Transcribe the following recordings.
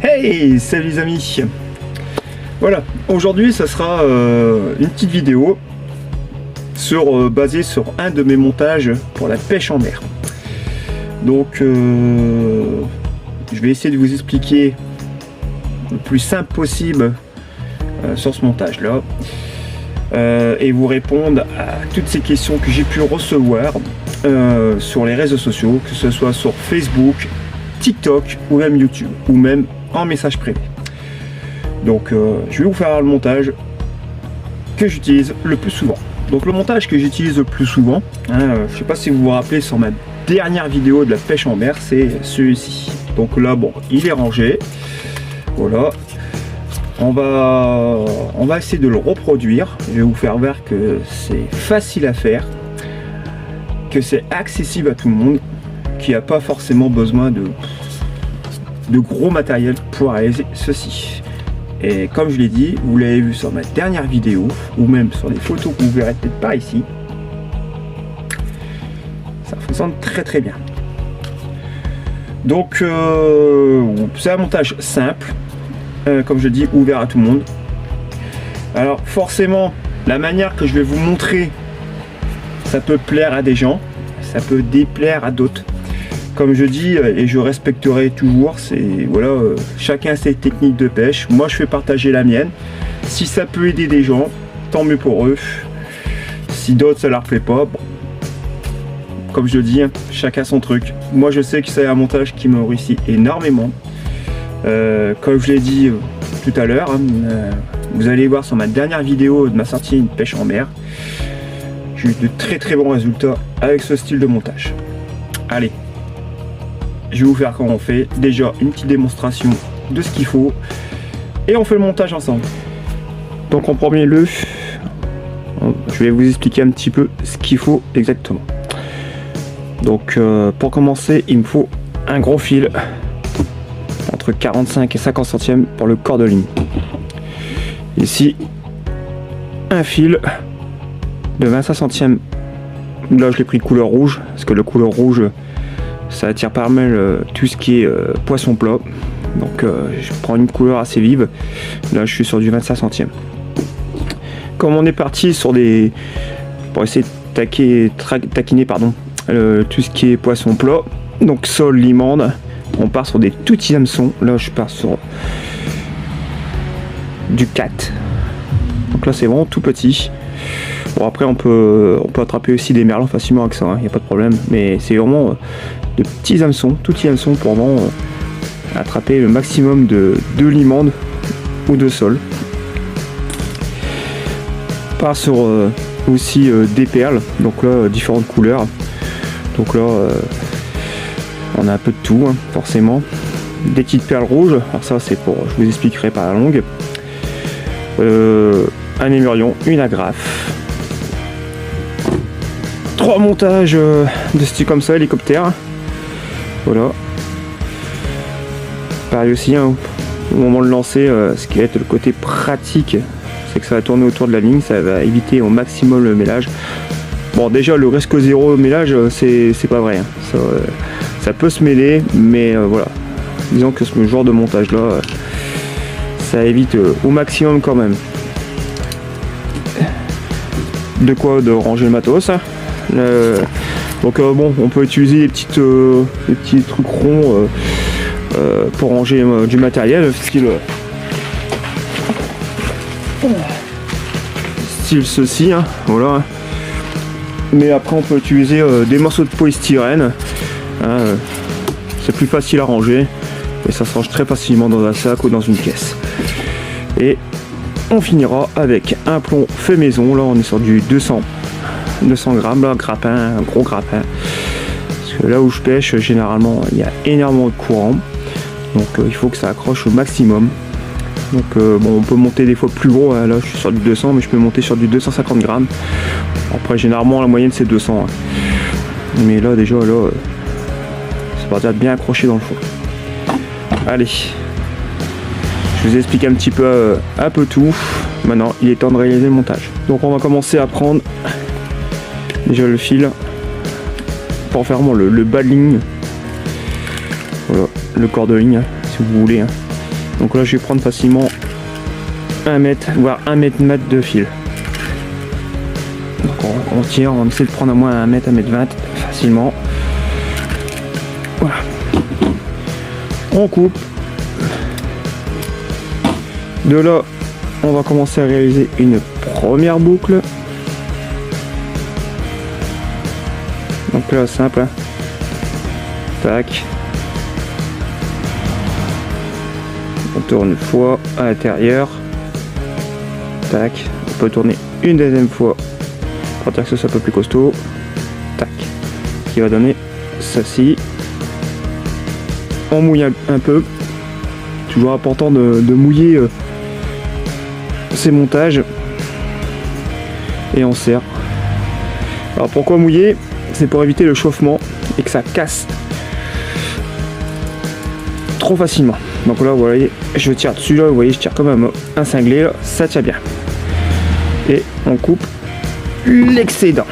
Hey, salut les amis. Voilà, aujourd'hui ça sera une petite vidéo basée sur un de mes montages pour la pêche en mer. Donc je vais essayer de vous expliquer le plus simple possible sur ce montage là et vous répondre à toutes ces questions que j'ai pu recevoir sur les réseaux sociaux, que ce soit sur Facebook, TikTok ou même YouTube ou même en message privé. Donc je vais vous faire le montage que j'utilise le plus souvent. Donc le montage que j'utilise le plus souvent, je sais pas si vous vous rappelez, sur ma dernière vidéo de la pêche en mer, c'est celui-ci. Donc là, bon, il est rangé. Voilà. On va essayer de le reproduire. Je vais vous faire voir que c'est facile à faire, que c'est accessible à tout le monde, qu'il n'y a pas forcément besoin de gros matériel pour réaliser ceci. Et comme je l'ai dit, vous l'avez vu sur ma dernière vidéo, ou même sur les photos que vous verrez peut-être par ici, ça fonctionne très bien. Donc c'est un montage simple, comme je dis, ouvert à tout le monde. Alors forcément, la manière que je vais vous montrer, ça peut plaire à des gens, ça peut déplaire à d'autres. Comme je dis, et je respecterai toujours, c'est voilà, chacun ses techniques de pêche. Moi je fais partager la mienne. Si ça peut aider des gens, tant mieux pour eux. Si d'autres ça leur plaît pas, bon, comme je dis, chacun son truc. Moi je sais que c'est un montage qui me réussit énormément. Comme je l'ai dit tout à l'heure, vous allez voir sur ma dernière vidéo de ma sortie une pêche en mer. J'ai eu de très bons résultats avec ce style de montage. Allez, je vais vous faire comment on fait. Déjà une petite démonstration de ce qu'il faut et on fait le montage ensemble. Donc en premier lieu, je vais vous expliquer un petit peu ce qu'il faut exactement. Donc pour commencer, il me faut un gros fil entre 45 et 50 centièmes pour le corps de ligne. Ici un fil de 25 centièmes. Là je l'ai pris couleur rouge parce que le couleur rouge ça attire pas mal tout ce qui est poisson plat. Donc je prends une couleur assez vive. Là je suis sur du 25 centièmes. Comme on est parti sur des, pour essayer de taquiner tout ce qui est poisson plat, donc sole, limande, on part sur des tout petits hameçons. Là je pars sur du 4. Donc là c'est vraiment tout petit. Bon après on peut attraper aussi des merlans facilement avec ça, il n'y a pas de problème. Mais c'est vraiment de petits hameçons, tout petits hameçons pour vraiment attraper le maximum de limande ou de sole. On part sur aussi des perles, donc là différentes couleurs. Donc là on a un peu de tout, forcément. Des petites perles rouges, alors ça c'est pour, je vous expliquerai par la longue. Un émurion, une agrafe. 3 montages de style comme ça, hélicoptère. Voilà. Pareil aussi, au moment de lancer, ce qui va être le côté pratique, c'est que ça va tourner autour de la ligne, ça va éviter au maximum le mélange. Bon déjà le risque zéro mélange, c'est pas vrai. Ça peut se mêler, mais voilà. Disons que ce genre de montage là, ça évite au maximum quand même. De quoi de ranger le matos. Donc bon, on peut utiliser des petits trucs ronds pour ranger du matériel, style ceci, voilà. Mais après on peut utiliser des morceaux de polystyrène, c'est plus facile à ranger et ça se range très facilement dans un sac ou dans une caisse. Et on finira avec un plomb fait maison. Là on est sur du 200 grammes, là, grappin, un gros grappin. Parce que là où je pêche, généralement il y a énormément de courant, donc il faut que ça accroche au maximum. Donc bon, on peut monter des fois plus gros, là je suis sur du 200, mais je peux monter sur du 250 grammes. Après généralement la moyenne c'est 200, mais là déjà là ça va être bien accroché dans le fond. Allez, je vous explique un petit peu tout. Maintenant il est temps de réaliser le montage. Donc on va commencer à prendre déjà le fil pour faire vraiment le bas de ligne. Voilà, le corps de ligne si vous voulez. Donc là je vais prendre facilement 1 mètre, voire 1 mètre de fil. Donc on tire, on essaie de prendre à moins 1 mètre, 1 mètre 20 facilement. Voilà. On coupe. De là, on va commencer à réaliser une première boucle. Donc là, simple. Hein. Tac. On tourne une fois à l'intérieur. Tac. On peut tourner une deuxième fois pour dire que ce soit un peu plus costaud. Tac. Ce qui va donner ceci. On mouille un peu. Toujours important de mouiller ces montages. Et on serre. Alors pourquoi mouiller? C'est pour éviter le chauffement et que ça casse trop facilement. Donc là vous voyez, je tire dessus là, vous voyez je tire comme un cinglé là, ça tient bien. Et on coupe l'excédent.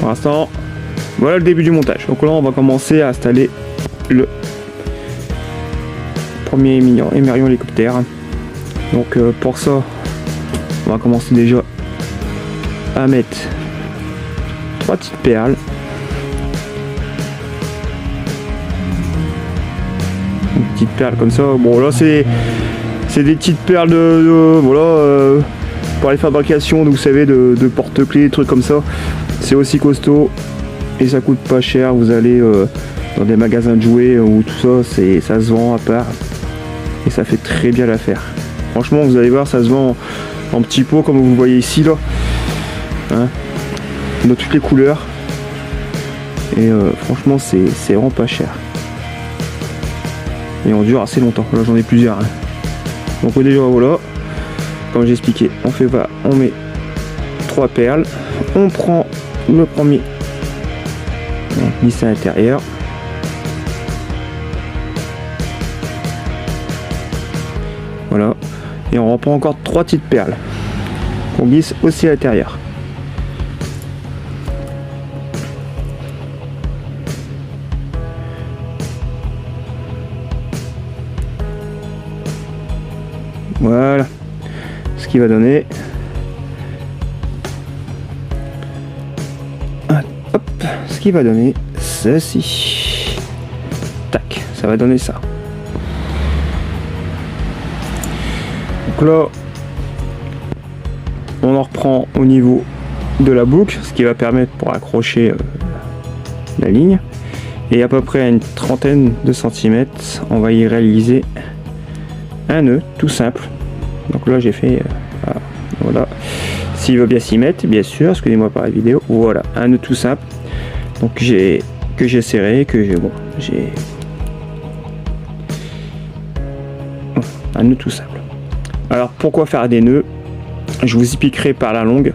Pour l'instant, voilà le début du montage. Donc là on va commencer à installer le premier émerion hélicoptère. Donc pour ça, on va commencer déjà à mettre 3 petites perles. Une petite perle comme ça. Bon là c'est des petites perles voilà pour les fabrications, vous savez, de porte-clés, trucs comme ça. C'est aussi costaud et ça coûte pas cher. Vous allez dans des magasins de jouets ou tout ça, ça se vend à part et ça fait très bien l'affaire. Franchement, vous allez voir, ça se vend en petits pots comme vous voyez ici là, hein, de toutes les couleurs. Et franchement, c'est vraiment pas cher. Et on dure assez longtemps. Là, j'en ai plusieurs. Hein. Donc déjà voilà, comme j'ai expliqué, on met 3 perles. On prend le premier, on glisse à l'intérieur. Voilà. Et on reprend encore 3 petites perles qu'on glisse aussi à l'intérieur. Voilà ce qui va donner. Hop, ce qui va donner ceci. Tac, ça va donner ça. Donc là, on en reprend au niveau de la boucle, ce qui va permettre pour accrocher la ligne. Et à peu près à une trentaine de centimètres, on va y réaliser un nœud tout simple. Donc là j'ai fait voilà, s'il veut bien s'y mettre, bien sûr, excusez-moi par la vidéo. Voilà, un nœud tout simple. Donc que j'ai serré, j'ai un nœud tout simple. Alors pourquoi faire des nœuds? Je vous expliquerai par la longue.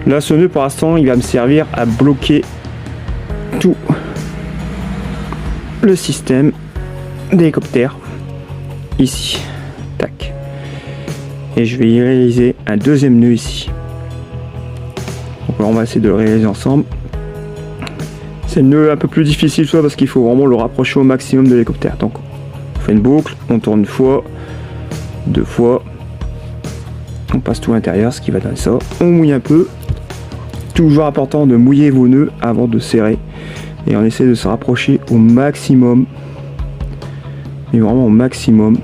Là ce nœud pour l'instant il va me servir à bloquer tout le système d'hélicoptère ici. Tac. Et je vais y réaliser un deuxième nœud ici. Donc là on va essayer de le réaliser ensemble. C'est le nœud un peu plus difficile soit parce qu'il faut vraiment le rapprocher au maximum de l'hélicoptère. Donc on fait une boucle, on tourne une fois, 2 fois, on passe tout à l'intérieur, ce qui va donner ça. On mouille un peu. Toujours important de mouiller vos nœuds avant de serrer. Et on essaie de se rapprocher au maximum. Mais vraiment au maximum.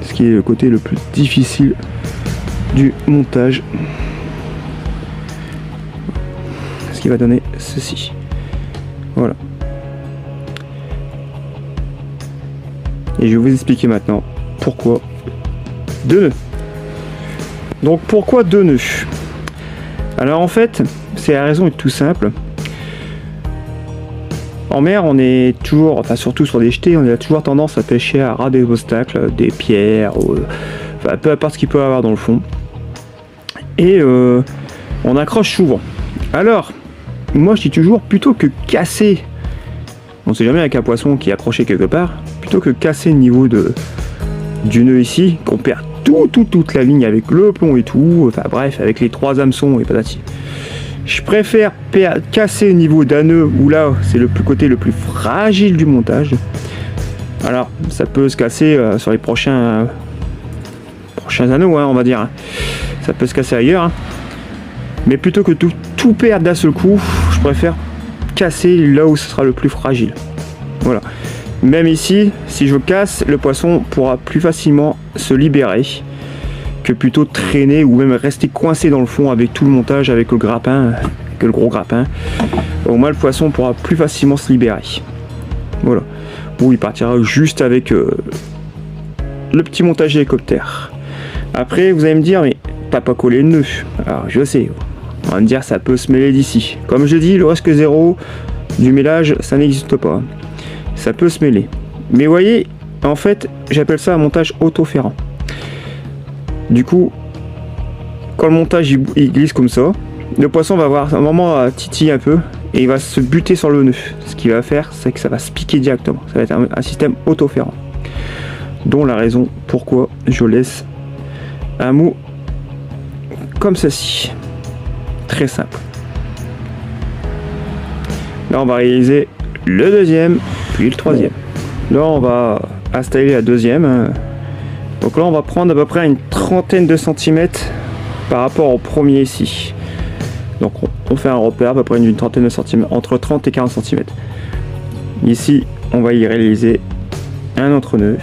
Ce qui est le côté le plus difficile du montage. Ce qui va donner ceci. Voilà. Et je vais vous expliquer maintenant pourquoi 2 nœuds. Donc pourquoi 2 nœuds? Alors en fait, c'est la raison est tout simple. En mer, on est toujours, enfin surtout sur des jetés, on a toujours tendance à pêcher à ras des obstacles, des pierres, enfin peu importe ce qu'il peut y avoir dans le fond. Et on accroche souvent. Alors, moi je dis toujours, plutôt que casser, on sait jamais avec un poisson qui est accroché quelque part, plutôt que casser le niveau du nœud ici, qu'on perd toute la ligne avec le plomb et tout, enfin bref, avec les 3 hameçons et patati. Je préfère casser au niveau d'un nœud où là c'est le côté le plus fragile du montage. Alors ça peut se casser sur les prochains anneaux, hein, on va dire. Ça peut se casser ailleurs. Hein. Mais plutôt que tout perdre d'un seul coup, je préfère casser là où ce sera le plus fragile. Voilà. Même ici, si je casse, le poisson pourra plus facilement se libérer que plutôt traîner ou même rester coincé dans le fond avec tout le montage, avec le grappin, que le gros grappin. Au moins le poisson pourra plus facilement se libérer. Voilà. Ou il partira juste avec le petit montage hélicoptère. Après vous allez me dire, mais t'as pas collé le nœud. Alors je sais, on va me dire ça peut se mêler d'ici. Comme je dis, le risque zéro du mêlage, ça n'existe pas. Ça peut se mêler. Mais vous voyez, en fait, j'appelle ça un montage autoférant. Du coup, quand le montage il glisse comme ça, le poisson va avoir un moment à titiller un peu et il va se buter sur le nœud. Ce qu'il va faire, c'est que ça va se piquer directement. Ça va être un système autoférant. Dont la raison pourquoi je laisse un mot comme ceci. Très simple. Là, on va réaliser le deuxième, puis le troisième. Là, on va installer la deuxième. Donc là, on va prendre à peu près une trentaine de centimètres par rapport au premier ici. Donc on fait un repère à peu près d'une trentaine de centimètres, entre 30 et 40 centimètres. Ici, on va y réaliser un autre nœud.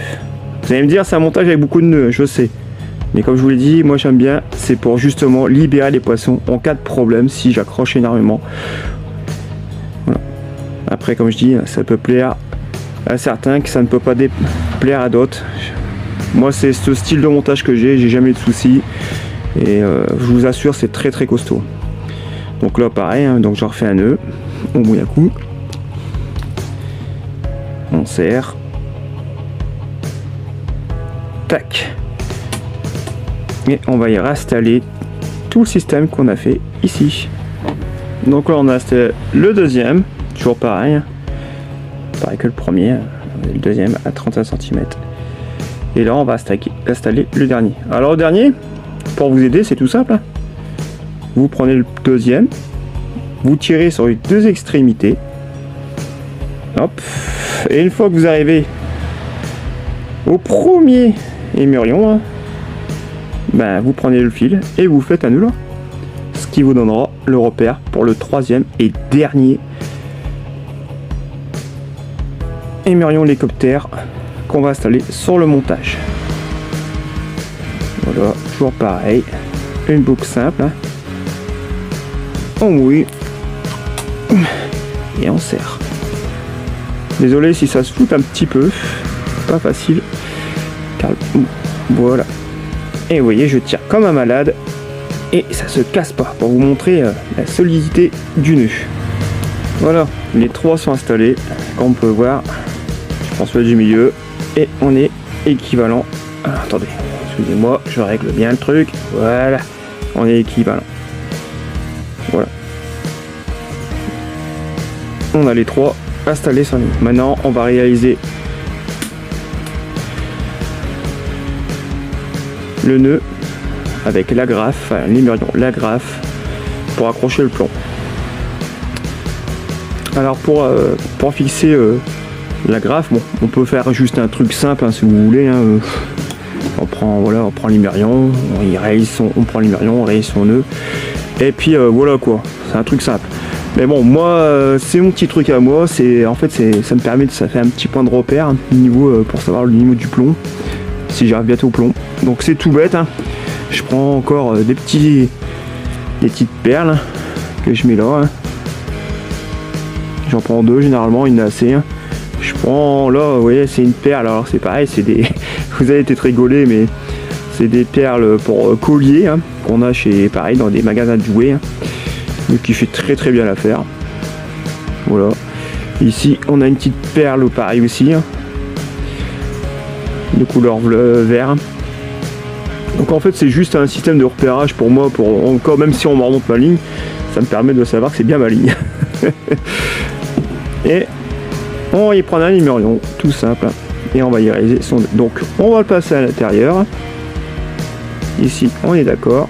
Vous allez me dire, c'est un montage avec beaucoup de nœuds, je sais. Mais comme je vous l'ai dit, moi j'aime bien, c'est pour justement libérer les poissons en cas de problème si j'accroche énormément. Voilà. Après, comme je dis, ça peut plaire à certains, que ça ne peut pas plaire à d'autres. Moi, c'est ce style de montage que j'ai jamais eu de soucis. Et je vous assure, c'est très très costaud. Donc là, pareil, hein, donc je refais un nœud, on mouille un coup, on serre, tac, et on va y réinstaller tout le système qu'on a fait ici. Donc là, on a installé le deuxième, toujours pareil, pareil que le premier, le deuxième à 31 cm. Et là, on va installer le dernier. Alors le dernier, pour vous aider, c'est tout simple. Vous prenez le deuxième, vous tirez sur les deux extrémités, hop, et une fois que vous arrivez au premier émurion, ben, vous prenez le fil et vous faites un nœud là, ce qui vous donnera le repère pour le troisième et dernier émurion hélicoptère qu'on va installer sur le montage. Voilà, toujours pareil, une boucle simple. On mouille et on serre. Désolé si ça se fout un petit peu, pas facile. Voilà. Et vous voyez, je tire comme un malade et ça se casse pas pour vous montrer la solidité du nœud. Voilà, les trois sont installés. Comme on peut voir, je prends celui du milieu et on est équivalent. Alors, attendez, excusez-moi, je règle bien le truc. Voilà, on est équivalent. Voilà. On a les trois installés sur nous. Maintenant, on va réaliser le nœud avec l'agrafe, enfin l'émurion, l'agrafe pour accrocher le plomb. Alors pour fixer l'agrafe, bon, on peut faire juste un truc simple hein, si vous voulez. Hein, on prend l'émurion, on prend l'émurion, on réalise son nœud. Et puis voilà quoi, c'est un truc simple. Mais bon, moi, c'est mon petit truc à moi. Ça me permet ça fait un petit point de repère hein, niveau pour savoir le niveau du plomb, si j'arrive bientôt au plomb. Donc c'est tout bête. Hein. Je prends encore des petites perles hein, que je mets là. Hein. J'en prends deux généralement, il y en a assez. Hein. Je prends là, vous voyez, c'est une perle. Alors c'est pareil, c'est des. Vous allez peut-être rigoler, mais c'est des perles pour collier hein, qu'on a chez pareil dans des magasins de jouets. Hein. Mais qui fait très très bien l'affaire. Voilà. Ici on a une petite perle pareil aussi. Hein, de couleur vert. Donc en fait c'est juste un système de repérage pour moi, encore même si on me remonte ma ligne, ça me permet de savoir que c'est bien ma ligne. Et on va y prendre un émurion, tout simple, et on va y réaliser son. Donc on va le passer à l'intérieur. Ici on est d'accord.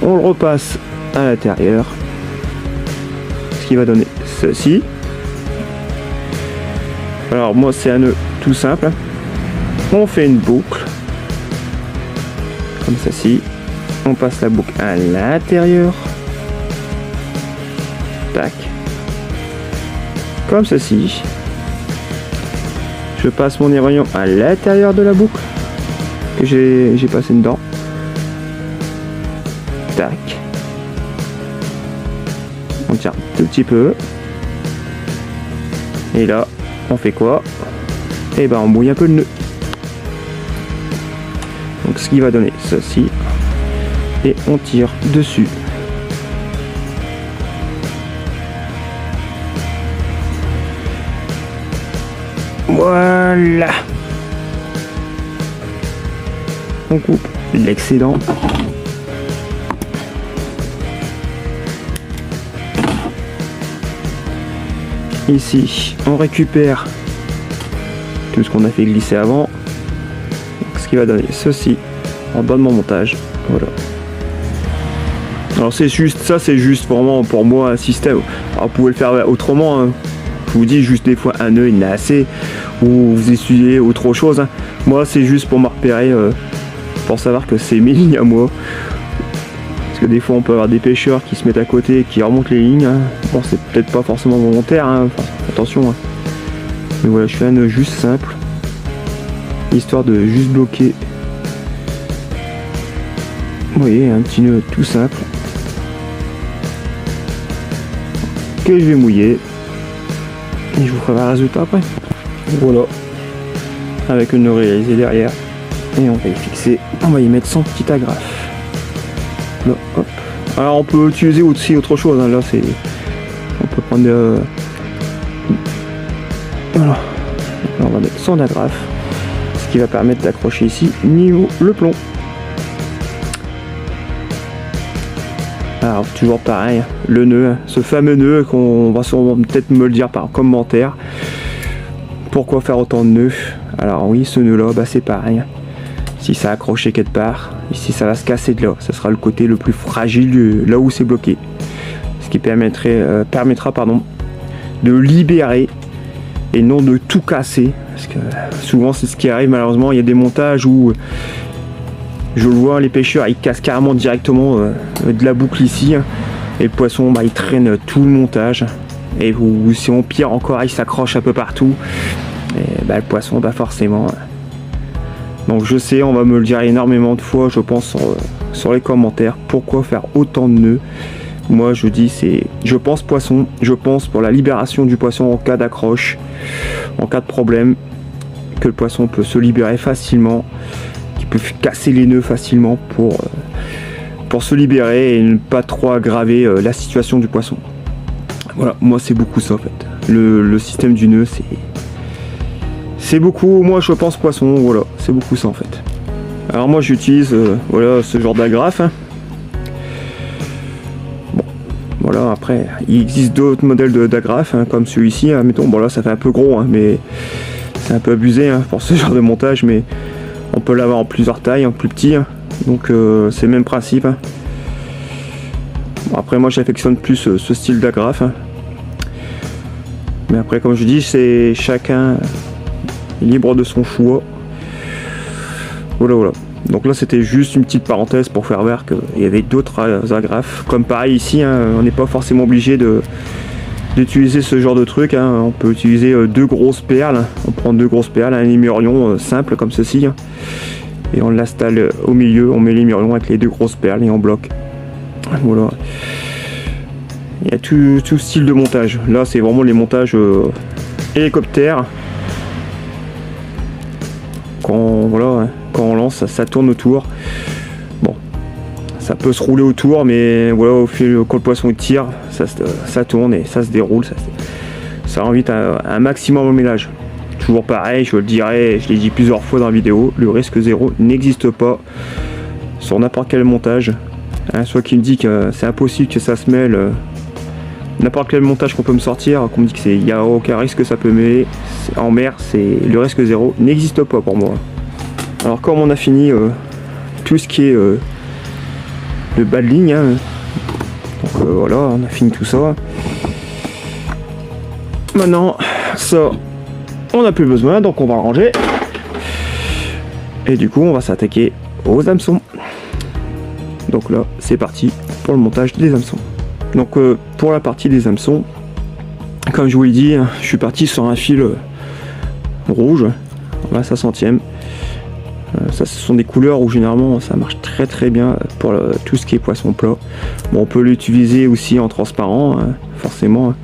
On le repasse à l'intérieur, ce qui va donner ceci. Alors moi c'est un nœud tout simple, on fait une boucle comme ceci, on passe la boucle à l'intérieur, tac, comme ceci, je passe mon névrillon à l'intérieur de la boucle que j'ai passé dedans, tac, on tire un tout petit peu, et là on fait quoi? Et ben on mouille un peu le nœud, donc ce qui va donner ceci, et on tire dessus. Voilà, on coupe l'excédent. Ici, on récupère tout ce qu'on a fait glisser avant, donc, ce qui va donner ceci en bas de mon montage. Voilà. Alors c'est juste ça, c'est juste vraiment pour moi un système. Alors vous pouvez le faire autrement, hein. Je vous dis juste des fois un nœud il n'a assez, ou vous essuyez autre chose, hein. Moi c'est juste pour me repérer, pour savoir que c'est mes lignes à moi. Parce que des fois on peut avoir des pêcheurs qui se mettent à côté et qui remontent les lignes, hein. Bon c'est peut-être pas forcément volontaire, hein. Enfin, attention, hein. Mais voilà, je fais un nœud juste simple, histoire de juste bloquer. Vous voyez, un petit nœud tout simple que je vais mouiller et je vous ferai le résultat après. Voilà, avec une nœud réalisée derrière, et on va y fixer, on va y mettre son petit agrafe. Là, hop. Alors on peut utiliser aussi autre chose, hein. Là c'est, on peut prendre voilà. Là, on va mettre son agrafe, ce qui va permettre d'accrocher ici niveau le plomb. Alors toujours pareil, le nœud, ce fameux nœud qu'on va sûrement peut-être me le dire par commentaire. Pourquoi faire autant de nœuds? Alors oui, ce nœud là, bah, c'est pareil. Si ça a accroché quelque part, ici ça va se casser de là. Ce sera le côté le plus fragile, là où c'est bloqué. Ce qui permettra de libérer et non de tout casser. Parce que souvent c'est ce qui arrive malheureusement, il y a des montages où je le vois, les pêcheurs ils cassent carrément directement de la boucle ici, hein, et le poisson bah, il traîne tout le montage, et ou si on pire encore il s'accroche un peu partout, et bah, le poisson bah forcément. Donc je sais, on va me le dire énormément de fois je pense sur les commentaires, pourquoi faire autant de nœuds. Moi je dis je pense poisson, je pense pour la libération du poisson en cas d'accroche, en cas de problème, que le poisson peut se libérer facilement, peut casser les nœuds facilement pour se libérer et ne pas trop aggraver la situation du poisson. Voilà, moi c'est beaucoup ça en fait. Le système du nœud c'est beaucoup, moi je pense poisson, voilà, c'est beaucoup ça en fait. Alors moi j'utilise voilà ce genre d'agrafe, hein. Bon, voilà, après il existe d'autres modèles d'agrafe, hein, comme celui-ci, hein. Mettons, bon là ça fait un peu gros, hein, mais c'est un peu abusé, hein, pour ce genre de montage, mais on peut l'avoir en plusieurs tailles, en plus petit, hein. Donc c'est le même principe, hein. Bon, après moi j'affectionne plus ce style d'agrafe, hein. Mais après comme je dis, c'est chacun libre de son choix. Voilà, voilà. Donc là c'était juste une petite parenthèse pour faire voir qu'il y avait d'autres agrafes. Comme pareil ici, hein, on n'est pas forcément obligé d'utiliser ce genre de truc, hein. On peut utiliser deux grosses perles, on prend deux grosses perles, un émurion simple comme ceci, hein, et on l'installe au milieu, on met l'émurion avec les deux grosses perles et on bloque. Voilà, il y a tout style de montage. Là c'est vraiment les montages hélicoptères, voilà, quand on lance ça tourne autour. Bon, ça peut se rouler autour, mais voilà, au fil quand le poisson tire, ça tourne et ça se déroule, ça invite un maximum au ménage. Toujours pareil, je le dirai, je l'ai dit plusieurs fois dans la vidéo, le risque zéro n'existe pas sur n'importe quel montage, hein. Soit qui me dit que c'est impossible que ça se mêle, n'importe quel montage qu'on peut me sortir, qu'on me dit qu'il n'y a aucun risque que ça peut mêler en mer, c'est le risque zéro n'existe pas pour moi. Alors comme on a fini tout ce qui est le bas de ligne, hein, voilà, on a fini tout ça. Maintenant, ça, on n'a plus besoin, donc on va le ranger. Et du coup, on va s'attaquer aux hameçons. Donc là, c'est parti pour le montage des hameçons. Donc pour la partie des hameçons, comme je vous l'ai dit, je suis parti sur un fil rouge, là, ça centième. Ça, ce sont des couleurs où généralement ça marche très très bien pour tout ce qui est poisson plat. Bon, on peut l'utiliser aussi en transparent, forcément.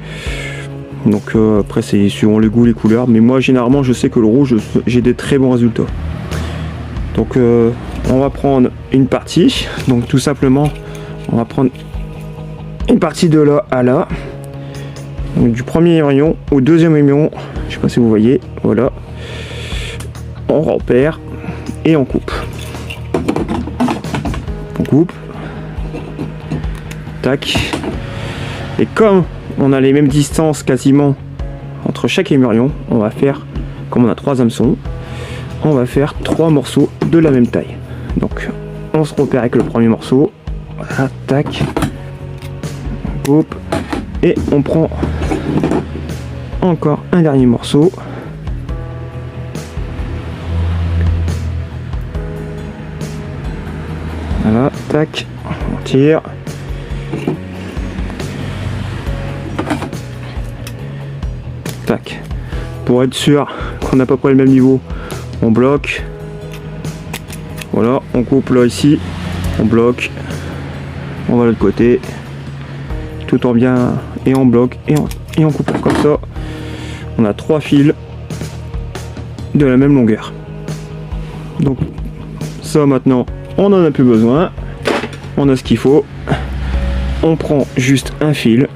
Donc après c'est suivant le goût, les couleurs. Mais moi généralement je sais que le rouge, j'ai des très bons résultats. Donc on va prendre une partie. Donc tout simplement, on va prendre une partie de là à là. Donc, du premier émillon au deuxième émillon. Je sais pas si vous voyez. Voilà. On repère. Et on coupe. On coupe. Tac. Et comme on a les mêmes distances quasiment entre chaque émurion, on va faire, comme on a 3 hameçons, on va faire 3 morceaux de la même taille. Donc on se repère avec le premier morceau. Voilà, tac. On coupe. Et on prend encore un dernier morceau. Voilà, tac, on tire. Tac. Pour être sûr qu'on a à peu près le même niveau, on bloque. Voilà, on coupe là ici, on bloque. On va de l'autre côté. Tout en bien et on bloque et on coupe comme ça. On a 3 fils de la même longueur. Donc ça maintenant, on n'en a plus besoin, on a ce qu'il faut, on prend juste un fil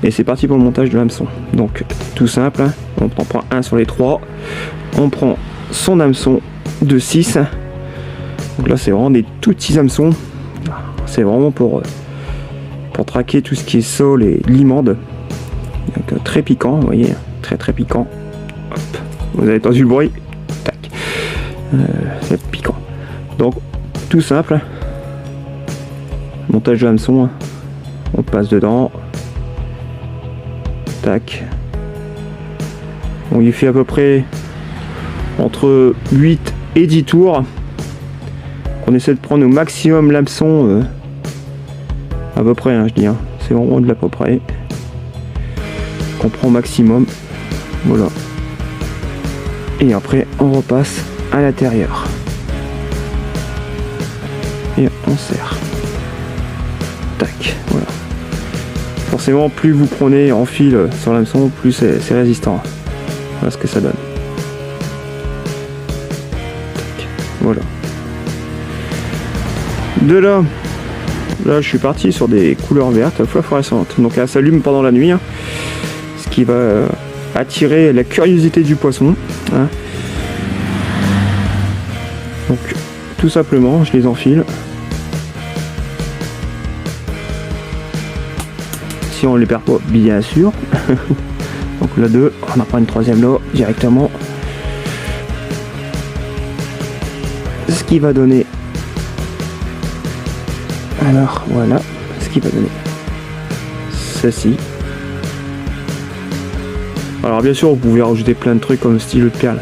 et c'est parti pour le montage de l'hameçon. Donc tout simple, on en prend un sur les 3, on prend son hameçon de 6, donc là c'est vraiment des tout petits hameçons, c'est vraiment pour traquer tout ce qui est sole et limande, donc très piquant, vous voyez, très très piquant. Hop. Vous avez entendu le bruit, tac, c'est piquant. Donc tout simple, montage de hameçon, on passe dedans, tac, on y fait à peu près entre 8 et 10 tours, on essaie de prendre au maximum l'hameçon, à peu près, je dis, c'est vraiment de l'à peu près, qu'on prend au maximum, voilà, et après on repasse à l'intérieur. Et on serre. Tac, voilà. Forcément, plus vous prenez en fil sur l'hameçon, plus c'est résistant. Voilà ce que ça donne. Tac, voilà. De là, je suis parti sur des couleurs vertes fluorescentes. Donc elle s'allume pendant la nuit, ce qui va attirer la curiosité du poisson. Donc tout simplement, je les enfile. Si on les perd pas, bien sûr. Donc là 2, on en prend une troisième là directement. Ce qui va donner, alors voilà, ce qui va donner ceci. Alors bien sûr vous pouvez rajouter plein de trucs comme style de perles.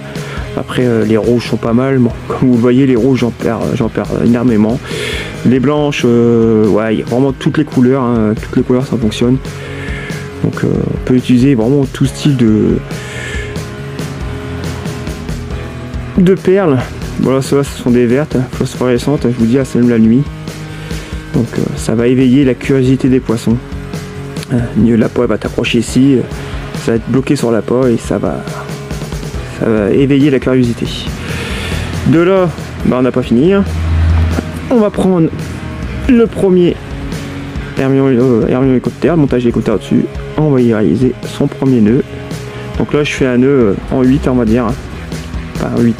Après les rouges sont pas mal, bon, comme vous le voyez les rouges j'en perds énormément. Les blanches, ouais, il y a vraiment toutes les couleurs, toutes les couleurs ça fonctionne. Donc on peut utiliser vraiment tout style de perles. Voilà, ceux-là ce sont des vertes, phosphorescentes, je vous dis, elles s'allument la nuit. Donc ça va éveiller la curiosité des poissons. L'appât va t'accrocher ici, ça va être bloqué sur l'appât et ça va éveiller la curiosité. De là, on n'a pas fini. On va prendre le premier hermion hélicoptère, montage hélicoptère au-dessus. On va y réaliser son premier nœud. Donc là je fais un nœud en 8 on va dire. Enfin 8.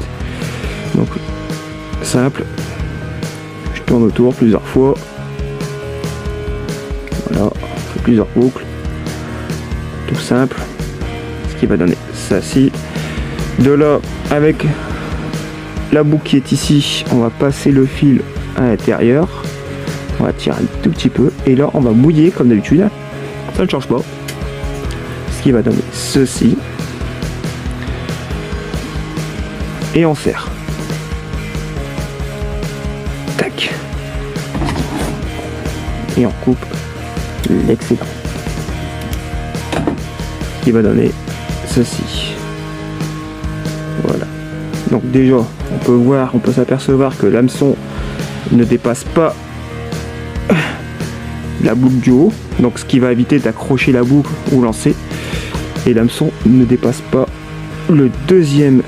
Donc simple. Je tourne autour plusieurs fois. Voilà, on fait plusieurs boucles. Tout simple. Ce qui va donner ça-ci. De là, avec la boucle qui est ici, on va passer le fil à l'intérieur. On va tirer un tout petit peu. Et là, on va mouiller comme d'habitude. Ça ne change pas. Ce qui va donner ceci. Et on serre. Tac. Et on coupe l'excédent. Ce qui va donner ceci. Voilà. Donc déjà, on peut voir, on peut s'apercevoir que l'hameçon ne dépasse pas la boucle du haut, donc ce qui va éviter d'accrocher la boucle ou lancer. Et l'hameçon ne dépasse pas le deuxième,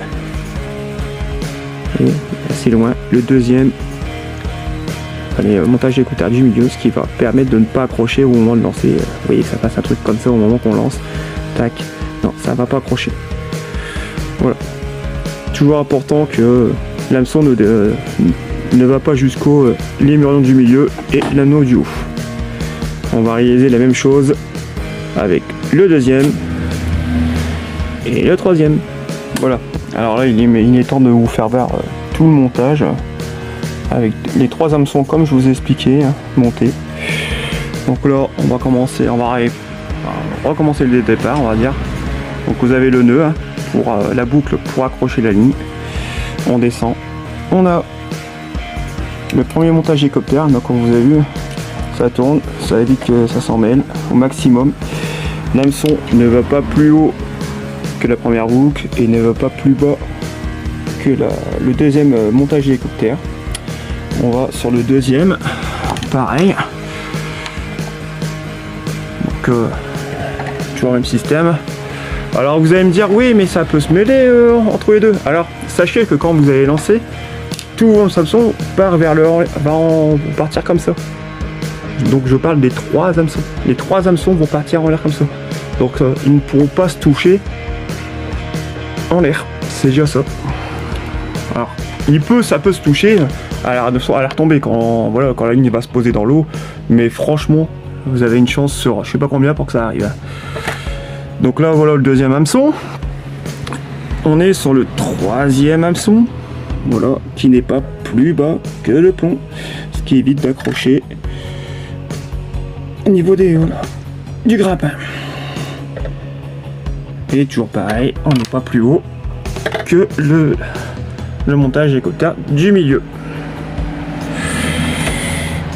et assez loin, le deuxième montage d'écouteurs du milieu, ce qui va permettre de ne pas accrocher au moment de lancer. Vous voyez, ça passe un truc comme ça au moment qu'on lance. Tac, non, ça va pas accrocher. Voilà. Toujours important que l'hameçon ne va pas jusqu'au lémurion du milieu et l'anneau du haut. On va réaliser la même chose avec le deuxième et le troisième. Voilà. Alors là, il est temps de vous faire voir tout le montage avec les 3 hameçons comme je vous ai expliqué, montés. Donc là, on va recommencer le départ, on va dire. Donc vous avez le nœud pour la boucle pour accrocher la ligne. On descend. On a le premier montage hélicoptère. Donc comme vous avez vu, ça tourne, ça évite que ça s'en mêle au maximum. L'hameçon ne va pas plus haut que la première boucle et ne va pas plus bas que le deuxième montage hélicoptère. On va sur le deuxième, pareil. Donc toujours le même système. Alors vous allez me dire oui, mais ça peut se mêler entre les deux. Alors sachez que quand vous allez lancer, tout votre hameçon part vers le haut, va partir comme ça. Donc je parle des 3 hameçons. Les 3 hameçons vont partir en l'air comme ça. Donc ils ne pourront pas se toucher en l'air. C'est déjà ça. Alors ça peut se toucher à la retomber quand la ligne va se poser dans l'eau. Mais franchement, vous avez une chance sur je sais pas combien pour que ça arrive. Donc là voilà le deuxième hameçon. On est sur le 3e hameçon. Voilà, qui n'est pas plus bas que le pont. Ce qui évite d'accrocher au niveau du grappin. Et toujours pareil, on n'est pas plus haut que le montage hélicoptère du milieu.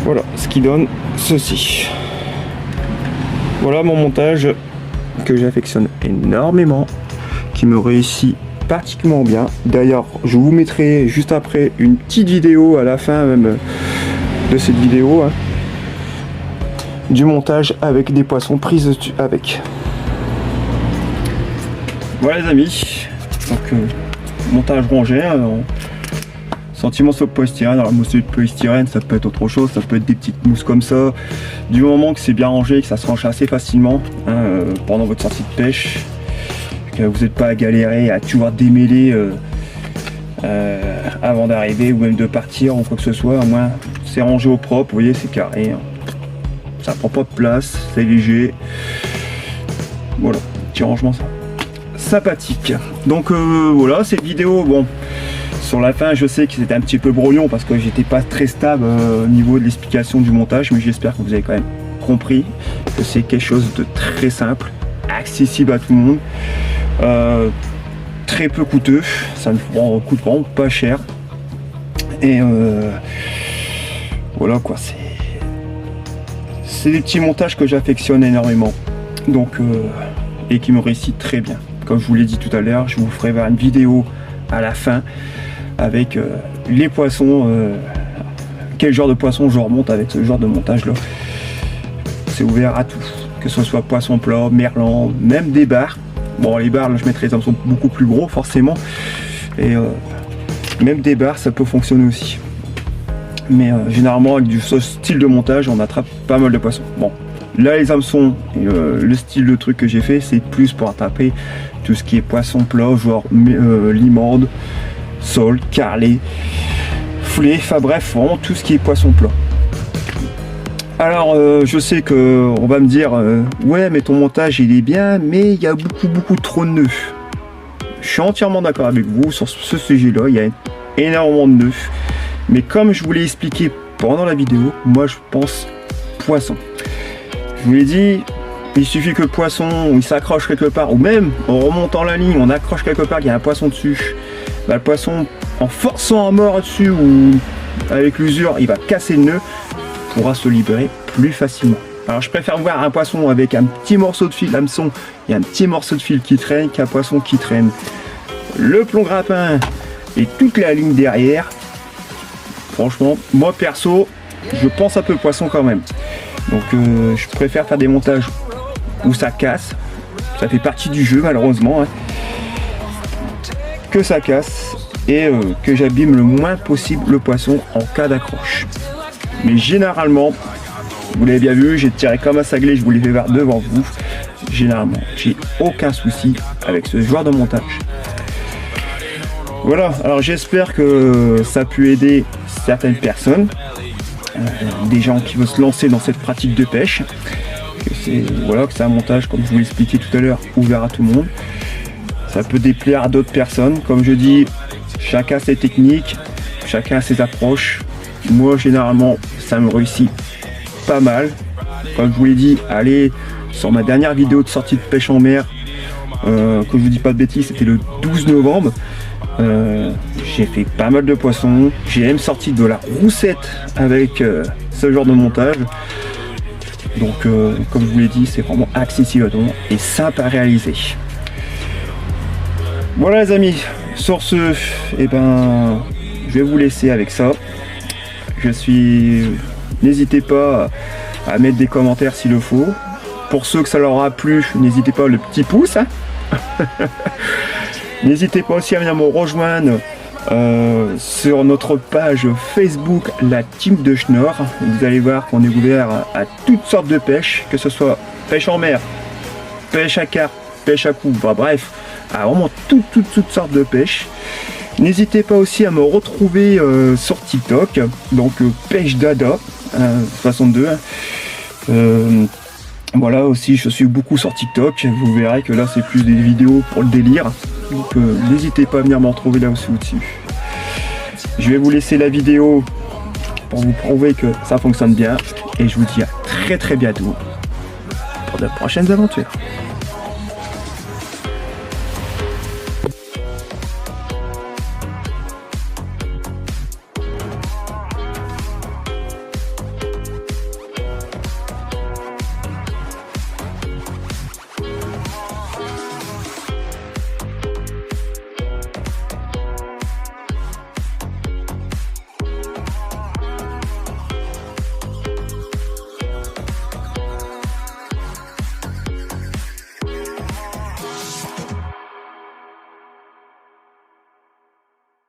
Voilà, ce qui donne ceci. Voilà mon montage que j'affectionne énormément, qui me réussit particulièrement bien. D'ailleurs, je vous mettrai juste après une petite vidéo à la fin même de cette vidéo du montage avec des poissons prises avec. Voilà les amis, donc montage rongé, sentiment sur polystyrène. Alors la mousse de polystyrène, ça peut être autre chose, ça peut être des petites mousses comme ça. Du moment que c'est bien rangé, que ça se range assez facilement pendant votre sortie de pêche, que vous n'êtes pas à galérer, à toujours démêler avant d'arriver ou même de partir ou quoi que ce soit. Au moins c'est rangé au propre, vous voyez, c'est carré, ça prend pas de place, c'est léger. Voilà, petit rangement sympathique. Donc voilà, cette vidéo, bon, sur la fin je sais que c'était un petit peu brouillon parce que j'étais pas très stable au niveau de l'explication du montage, mais j'espère que vous avez quand même compris que c'est quelque chose de très simple, accessible à tout le monde, très peu coûteux, ça ne coûte vraiment pas cher, et voilà quoi, c'est des petits montages que j'affectionne énormément, donc et qui me réussit très bien. Comme je vous l'ai dit tout à l'heure, je vous ferai une vidéo à la fin avec les poissons, quel genre de poisson je remonte avec ce genre de montage là. C'est ouvert à tout, que ce soit poisson plat, merlan, même des bars. Bon, les bars là, je mettrai les hameçons beaucoup plus gros forcément, et même des bars ça peut fonctionner aussi, mais généralement avec ce style de montage on attrape pas mal de poissons. Bon, là les hameçons, le style de truc que j'ai fait, c'est plus pour attraper tout ce qui est poisson plat, genre limande, sole, carlet, foulet, enfin bref, vraiment tout ce qui est poisson plat. Alors je sais que on va me dire ouais mais ton montage il est bien, mais il y a beaucoup trop de nœuds. Je suis entièrement d'accord avec vous sur ce sujet là, il y a énormément de nœuds, mais comme je vous l'ai expliqué pendant la vidéo, moi je pense poisson. Je vous l'ai dit, il suffit que le poisson il s'accroche quelque part, ou même en remontant la ligne, on accroche quelque part, qu'il y a un poisson dessus. Bah, le poisson, en forçant à mort dessus ou avec l'usure, il va casser le nœud, pourra se libérer plus facilement. Alors je préfère voir un poisson avec un petit morceau de fil, l'hameçon, il y a un petit morceau de fil qui traîne, qu'un poisson qui traîne le plomb grappin et toute la ligne derrière. Franchement, moi perso, je pense un peu poisson quand même. Donc je préfère faire des montages où ça casse, ça fait partie du jeu malheureusement, hein. Que ça casse et que j'abîme le moins possible le poisson en cas d'accroche. Mais généralement, vous l'avez bien vu, j'ai tiré comme un saglé, je vous l'ai fait voir devant vous. Généralement, j'ai aucun souci avec ce genre de montage. Voilà, alors j'espère que ça a pu aider certaines personnes, des gens qui veulent se lancer dans cette pratique de pêche. Que c'est un montage, comme je vous l'ai expliqué tout à l'heure, ouvert à tout le monde. Ça peut déplaire à d'autres personnes. Comme je dis, chacun ses techniques, chacun ses approches. Moi, généralement, ça me réussit pas mal. Comme je vous l'ai dit, allez sur ma dernière vidéo de sortie de pêche en mer, que je vous dis pas de bêtises, c'était le 12 novembre. J'ai fait pas mal de poissons. J'ai même sorti de la roussette avec ce genre de montage. Donc, comme je vous l'ai dit, c'est vraiment accessible à tout le monde et simple à réaliser. Voilà les amis, sur ce, eh ben, je vais vous laisser avec ça. N'hésitez pas à mettre des commentaires s'il le faut. Pour ceux que ça leur a plu, n'hésitez pas le petit pouce. Hein. N'hésitez pas aussi à venir me rejoindre sur notre page Facebook, la team de Schnorr. Vous allez voir qu'on est ouvert à toutes sortes de pêches, que ce soit pêche en mer, pêche à carpe, pêche à coups, bah, bref, à vraiment toutes sortes de pêches. N'hésitez pas aussi à me retrouver sur TikTok, donc pêche dada 62. Voilà, aussi je suis beaucoup sur TikTok, vous verrez que là c'est plus des vidéos pour le délire, donc n'hésitez pas à venir me retrouver là aussi au-dessus. Je vais vous laisser la vidéo pour vous prouver que ça fonctionne bien, et je vous dis à très bientôt pour de prochaines aventures.